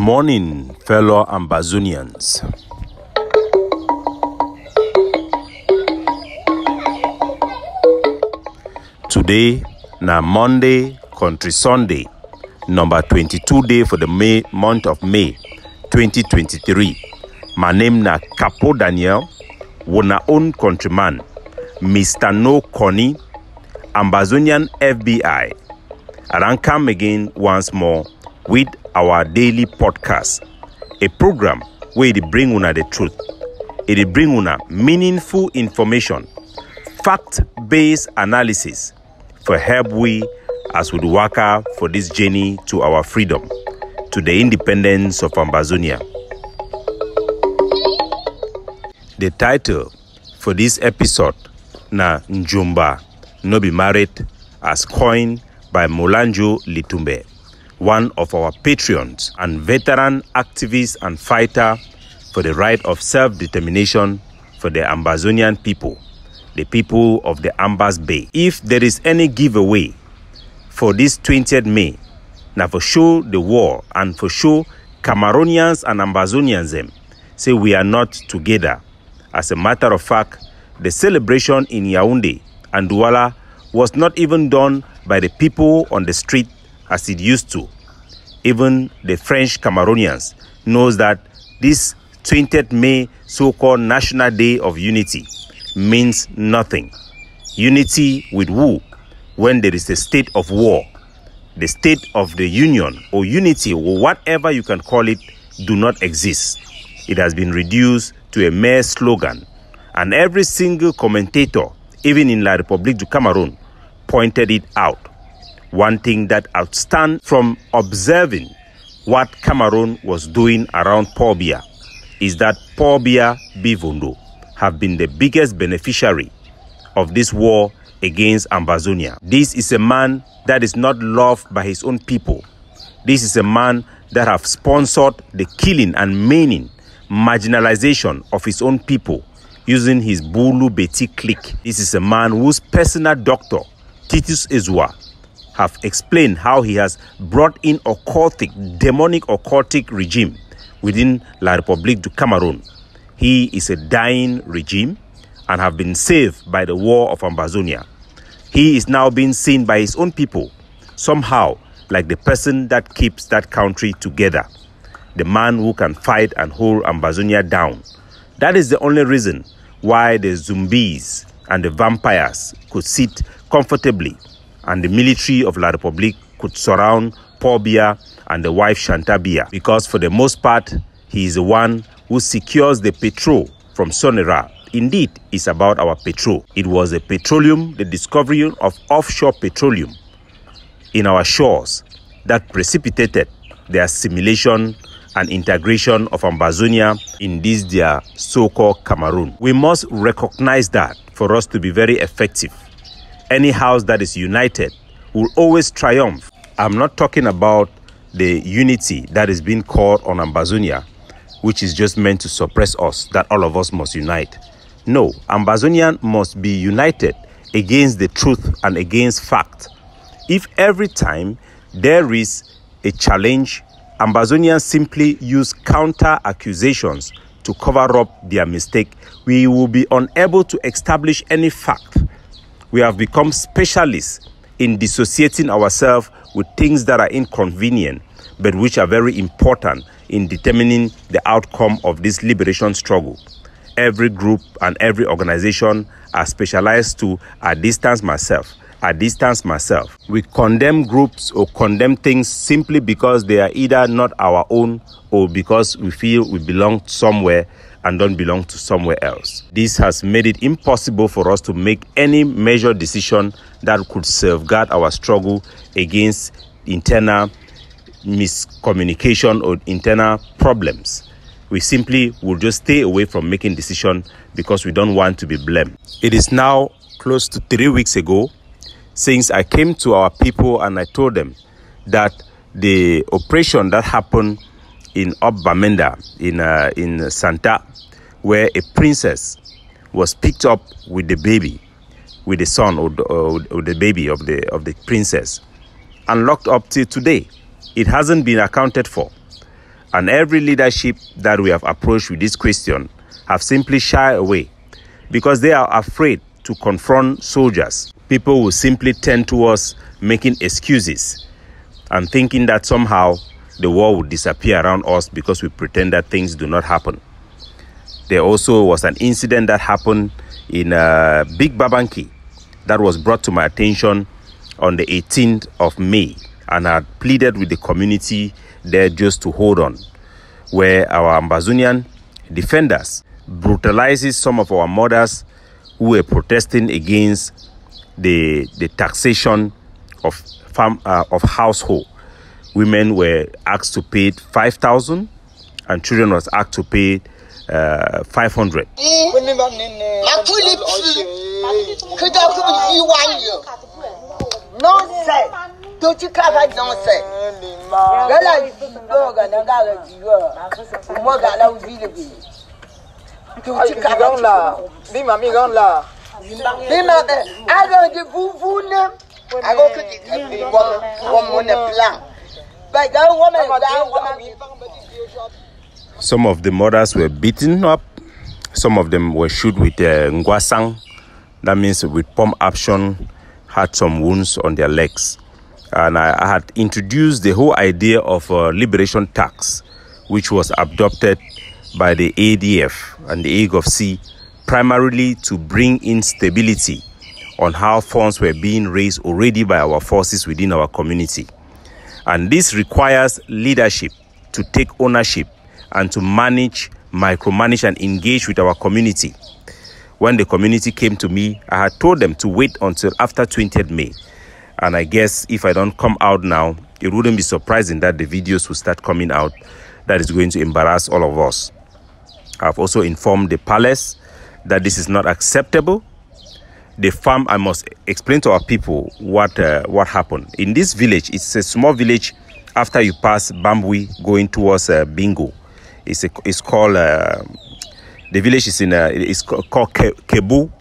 morning, fellow Ambazonians. Today, na Monday, Country Sunday, number 22 day for the month of May, 2023. My name na Capo Daniel, wona own countryman, Mr. No Connie, Ambazonian FBI. And I come again once more with our daily podcast, a program where it bring una the truth. It bring una meaningful information, fact-based analysis for help we as we work out for this journey to our freedom, to the independence of Ambazonia. The title for this episode na Njumba No Be Married, as coined by Molanjo Litumbe, one of our patrons and veteran activist and fighter for the right of self-determination for the Ambazonian people, the people of the Ambas Bay. If there is any giveaway for this 20th May, now for sure the war and for sure Cameroonians and Ambazonians say we are not together. As a matter of fact, the celebration in Yaoundé and Douala was not even done by the people on the street as it used to. Even the French Cameroonians knows that this 20th May so-called National Day of Unity means nothing. Unity with who? When there is a state of war. The state of the union or unity or whatever you can call it do not exist. It has been reduced to a mere slogan. And every single commentator, even in La République du Cameroon, pointed it out. One thing that outstands from observing what Cameroon was doing around Paul Biya is that Paul Biya Bivondo have been the biggest beneficiary of this war against Ambazonia. This is a man that is not loved by his own people. This is a man that have sponsored the killing and maiming, marginalization of his own people using his Bulu Beti clique. This is a man whose personal doctor, Titus Ezwa, have explained how he has brought in demonic occultic regime within La République du Cameroon. He is a dying regime and have been saved by the war of Ambazonia. He is now being seen by his own people somehow like the person that keeps that country together, the man who can fight and hold Ambazonia down. That is the only reason why the zombies and the vampires could sit comfortably and the military of La République could surround Paul Biya and the wife Shanta Biya, because for the most part, he is the one who secures the petrol from Sonera. Indeed, it's about our petrol. It was the discovery of offshore petroleum in our shores that precipitated the assimilation and integration of Ambazonia in this their so-called Cameroon. We must recognize that for us to be very effective. Any house that is united will always triumph. I'm not talking about the unity that is being called on Ambazonia, which is just meant to suppress us, that all of us must unite. No, Ambazonian must be united against the truth and against fact. If every time there is a challenge, Ambazonians simply use counter accusations to cover up their mistake, we will be unable to establish any fact. We have become specialists in dissociating ourselves with things that are inconvenient, but which are very important in determining the outcome of this liberation struggle. Every group and every organization are specialized to I distance myself. We condemn groups or condemn things simply because they are either not our own or because we feel we belong somewhere and don't belong to somewhere else. This has made it impossible for us to make any measured decision that could safeguard our struggle against internal miscommunication or internal problems. We simply will just stay away from making decisions because we don't want to be blamed. It is now close to 3 weeks ago since I came to our people and I told them that the operation that happened in Bamenda, in Santa, where a princess was picked up with the baby, with the son or the baby of the princess, and locked up till today. It hasn't been accounted for. And every leadership that we have approached with this question have simply shied away because they are afraid to confront soldiers. People will simply turn towards making excuses and thinking that somehow the war will disappear around us because we pretend that things do not happen. There also was an incident that happened in Big Babanki that was brought to my attention on the 18th of May, and I had pleaded with the community there just to hold on, where our Ambazonian defenders brutalizes some of our mothers who were protesting against the taxation of household. Women were asked to pay 5,000 and children was asked to pay 500. Some of the mothers were beaten up. Some of them were shot with ngwasang. That means with pump action, had some wounds on their legs. And I had introduced the whole idea of liberation tax, which was adopted by the ADF and the AGOFC, primarily to bring in stability on how funds were being raised already by our forces within our community. And this requires leadership to take ownership and to micromanage and engage with our community. When the community came to me, I had told them to wait until after 20th May. And I guess if I don't come out now, it wouldn't be surprising that the videos will start coming out that is going to embarrass all of us. I've also informed the palace that this is not acceptable. The farm, I must explain to our people what happened. In this village, it's a small village after you pass Bambui going towards Bingo. It's called, the village is it's called Kebu.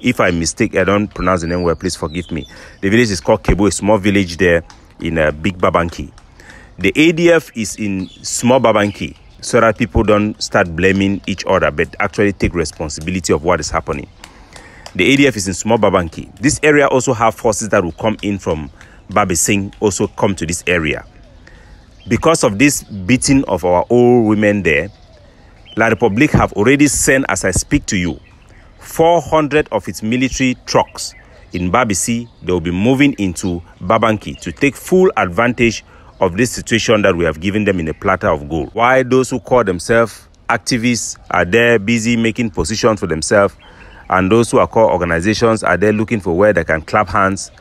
If I mistake, I don't pronounce the name well, please forgive me. The village is called Kebu, a small village there in Big Babanki. The ADF is in small Babanki, so that people don't start blaming each other, but actually take responsibility of what is happening. The ADF is in small Babanki. This area also have forces that will come in from Babising, also come to this area. Because of this beating of our old women there, La Republique have already sent, as I speak to you, 400 of its military trucks in Babisi. They will be moving into Babanki to take full advantage of this situation that we have given them in a platter of gold. While those who call themselves activists are there busy making positions for themselves, and those who are called organizations are there looking for where they can clap hands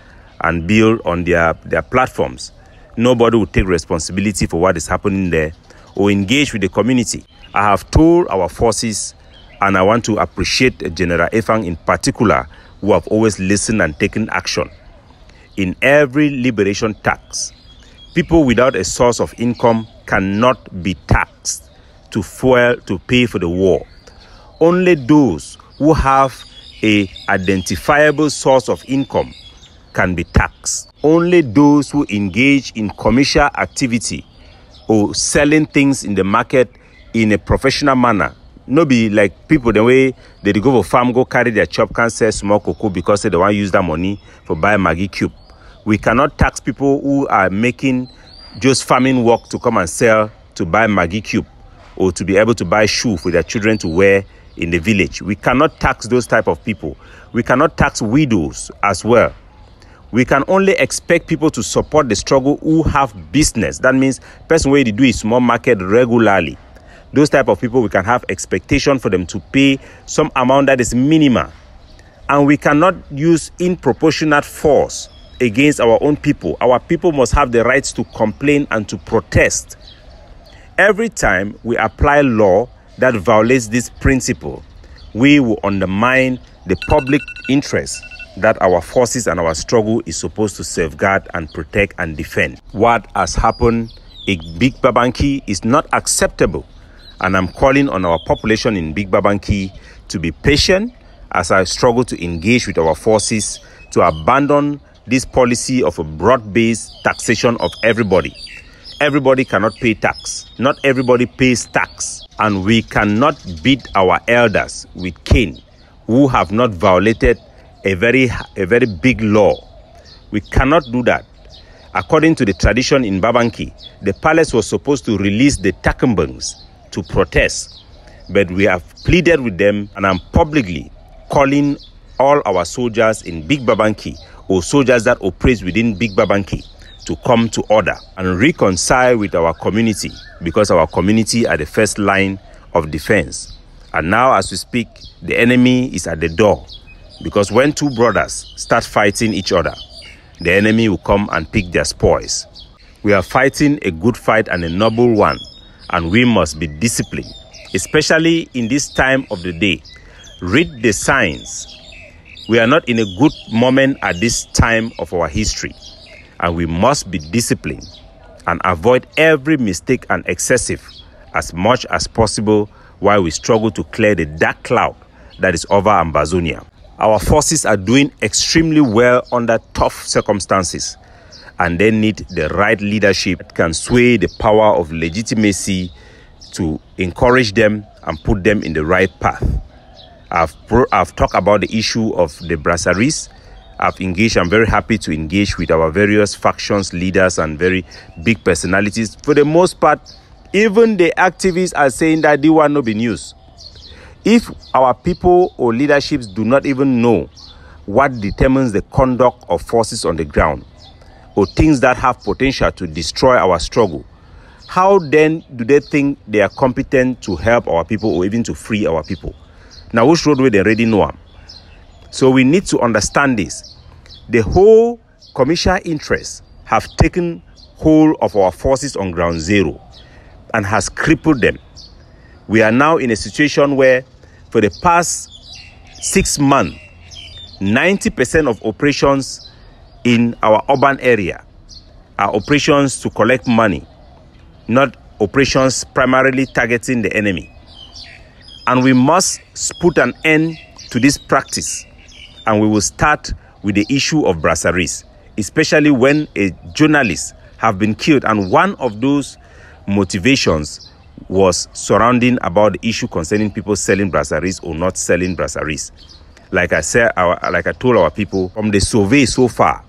and build on their platforms. Nobody will take responsibility for what is happening there or engage with the community. I have told our forces, and I want to appreciate General Efang in particular, who have always listened and taken action. In every liberation tax, people without a source of income cannot be taxed to pay for the war. Only those who have a identifiable source of income can be taxed. Only those who engage in commercial activity or selling things in the market in a professional manner. No be like people the way they go for farm, go carry their chop can sell small cocoa because they want to use that money for buy Maggi cube. We cannot tax people who are making just farming work to come and sell to buy Maggi cube or to be able to buy shoe for their children to wear in the village. We cannot tax those type of people. We cannot tax widows as well. We can only expect people to support the struggle who have business. That means person where they do a small market regularly. Those type of people, we can have expectation for them to pay some amount that is minimal. And we cannot use disproportionate force against our own people. Our people must have the rights to complain and to protest. Every time we apply law that violates this principle, we will undermine the public interest that our forces and our struggle is supposed to safeguard and protect and defend. What has happened in Big Babanki is not acceptable. And I'm calling on our population in Big Babanki to be patient as I struggle to engage with our forces to abandon this policy of a broad-based taxation of everybody. everybody cannot pay tax. Not everybody pays tax. And we cannot beat our elders with cane who have not violated a very big law. We cannot do that. According to the tradition in Babanki, the palace was supposed to release the Takambans to protest. But we have pleaded with them, and I'm publicly calling all our soldiers in Big Babanki or soldiers that operate within Big Babanki to come to order and reconcile with our community, because our community are the first line of defense. And now as we speak, the enemy is at the door, because when two brothers start fighting each other, the enemy will come and pick their spoils. We are fighting a good fight and a noble one, and we must be disciplined, especially in this time of the day. Read the signs. We are not in a good moment at this time of our history, and we must be disciplined and avoid every mistake and excessive as much as possible while we struggle to clear the dark cloud that is over Ambazonia. Our forces are doing extremely well under tough circumstances, and they need the right leadership that can sway the power of legitimacy to encourage them and put them in the right path. I've talked about the issue of the brasseries. I've engaged. I'm very happy to engage with our various factions, leaders, and very big personalities. For the most part, even the activists are saying that they want to be news. If our people or leaderships do not even know what determines the conduct of forces on the ground or things that have potential to destroy our struggle, how then do they think they are competent to help our people or even to free our people? Now, which roadway they already know them? So we need to understand this. The whole commercial interests have taken hold of our forces on ground zero and has crippled them. We are now in a situation where for the past 6 months, 90% of operations in our urban area are operations to collect money, not operations primarily targeting the enemy. And we must put an end to this practice. And we will start with the issue of brasseries, especially when a journalist have been killed. And one of those motivations was surrounding about the issue concerning people selling brasseries or not selling brasseries. Like I said, like I told our people, from the survey so far,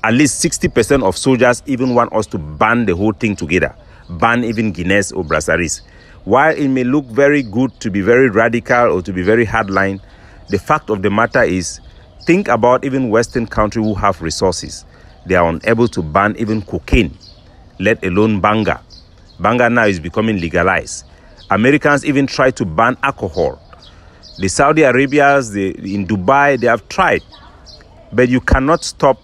at least 60% of soldiers even want us to ban the whole thing together, ban even Guinness or brasseries. While it may look very good to be very radical or to be very hardline, the fact of the matter is, think about even Western countries who have resources. They are unable to ban even cocaine, let alone banga. Banga now is becoming legalized. Americans even try to ban alcohol. The Saudi Arabians, in Dubai, they have tried. But you cannot stop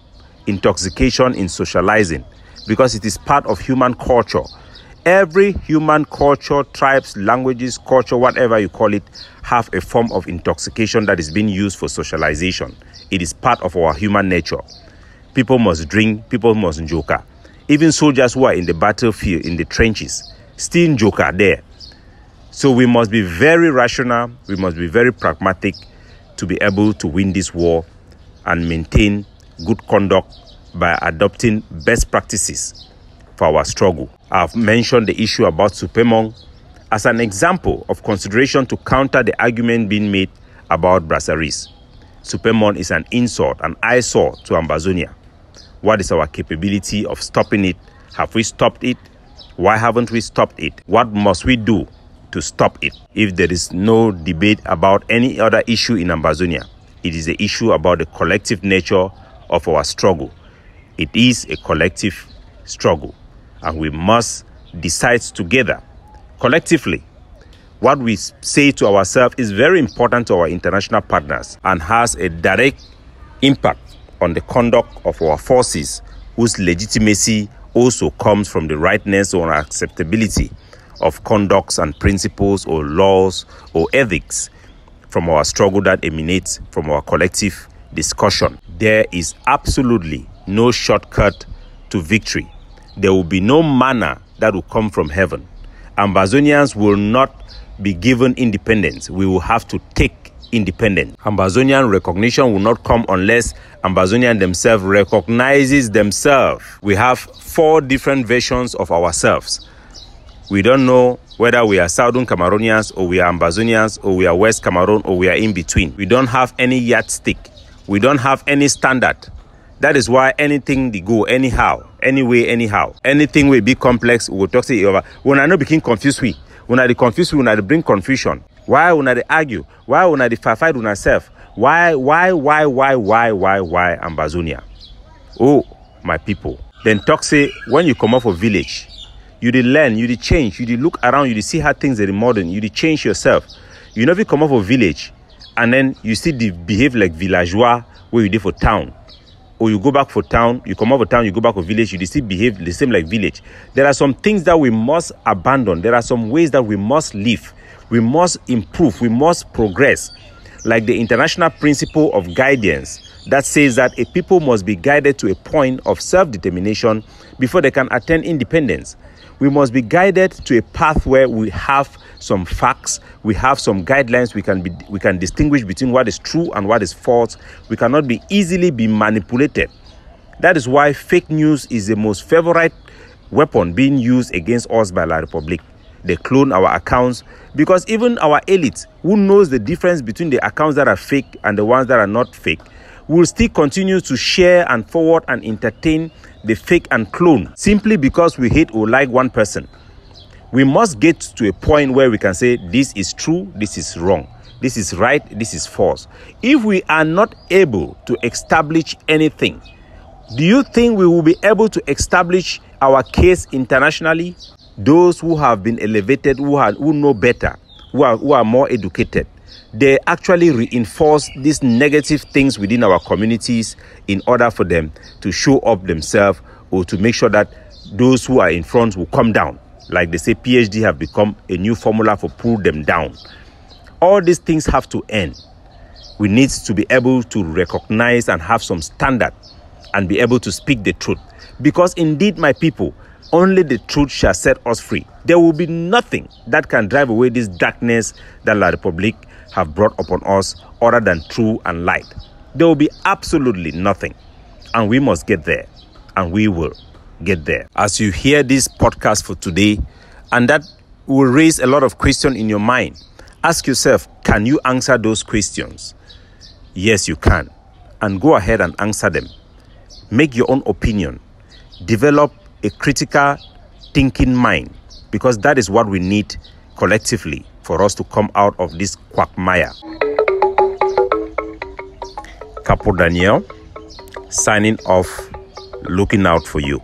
intoxication in socializing because it is part of human culture. Every human culture, tribes, languages, culture, whatever you call it, have a form of intoxication that is being used for socialization. It is part of our human nature. People must drink, people must joker. Even soldiers who are in the battlefield, in the trenches, still joker there. So we must be very rational, we must be very pragmatic to be able to win this war and maintain good conduct by adopting best practices for our struggle. I've mentioned the issue about Supemong as an example of consideration to counter the argument being made about brasseries. Supemong is an insult, an eyesore to Ambazonia. What is our capability of stopping it? Have we stopped it? Why haven't we stopped it? What must we do to stop it? If there is no debate about any other issue in Ambazonia, it is the issue about the collective nature of our struggle. It is a collective struggle, and we must decide together, collectively. What we say to ourselves is very important to our international partners and has a direct impact on the conduct of our forces, whose legitimacy also comes from the rightness or acceptability of conducts and principles or laws or ethics from our struggle that emanates from our collective discussion. There is absolutely no shortcut to victory. There will be no manna that will come from heaven. Ambazonians will not be given independence. We will have to take independent. Ambazonian recognition will not come unless Ambazonian themselves recognizes themselves. We have 4 different versions of ourselves. We don't know whether we are Southern Cameroonians or we are Ambazonians or we are West Cameroon or we are in between. We don't have any yardstick. We don't have any standard. That is why anything they go anyhow, anyway, anyhow. Anything will be complex, we will talk to you over. When I not become confused, when I confused, when I bring confusion. Why when I argue? Why when I fight with myself? Why Ambazonia? Oh, my people. Then talk say, when you come off a village, you did learn, you did change, you did look around, you did see how things are modern, you did change yourself. You never come off a village and then you see the behave like villageois where you did for town. Or you go back for town, you come off of town, you go back to village, you still behave the same like village. There are some things that we must abandon. There are some ways that we must live. We must improve. We must progress. Like the international principle of guidance that says that a people must be guided to a point of self-determination before they can attain independence. We must be guided to a path where we have some facts, we have some guidelines, we can distinguish between what is true and what is false. We cannot be easily be manipulated. That is why fake news is the most favorite weapon being used against us by La Republique. They clone our accounts because even our elite, who knows the difference between the accounts that are fake and the ones that are not fake, will still continue to share and forward and entertain the fake and clone simply because we hate or like one person. We must get to a point where we can say this is true, this is wrong, this is right, this is false. If we are not able to establish anything, do you think we will be able to establish our case internationally? Those who have been elevated, who know better, who are more educated, they actually reinforce these negative things within our communities in order for them to show up themselves or to make sure that those who are in front will come down. Like they say, PhD have become a new formula for pull them down. All these things have to end. We need to be able to recognize and have some standard and be able to speak the truth. Because indeed, my people, only the truth shall set us free. There will be nothing that can drive away this darkness that La Republique have brought upon us other than truth and light. There will be absolutely nothing. And we must get there. And we will get there. As you hear this podcast for today, and that will raise a lot of questions in your mind, ask yourself, can you answer those questions? Yes, you can. And go ahead and answer them. Make your own opinion. Develop a critical thinking mind, because that is what we need collectively for us to come out of this quagmire. Capo Daniel, signing off, looking out for you.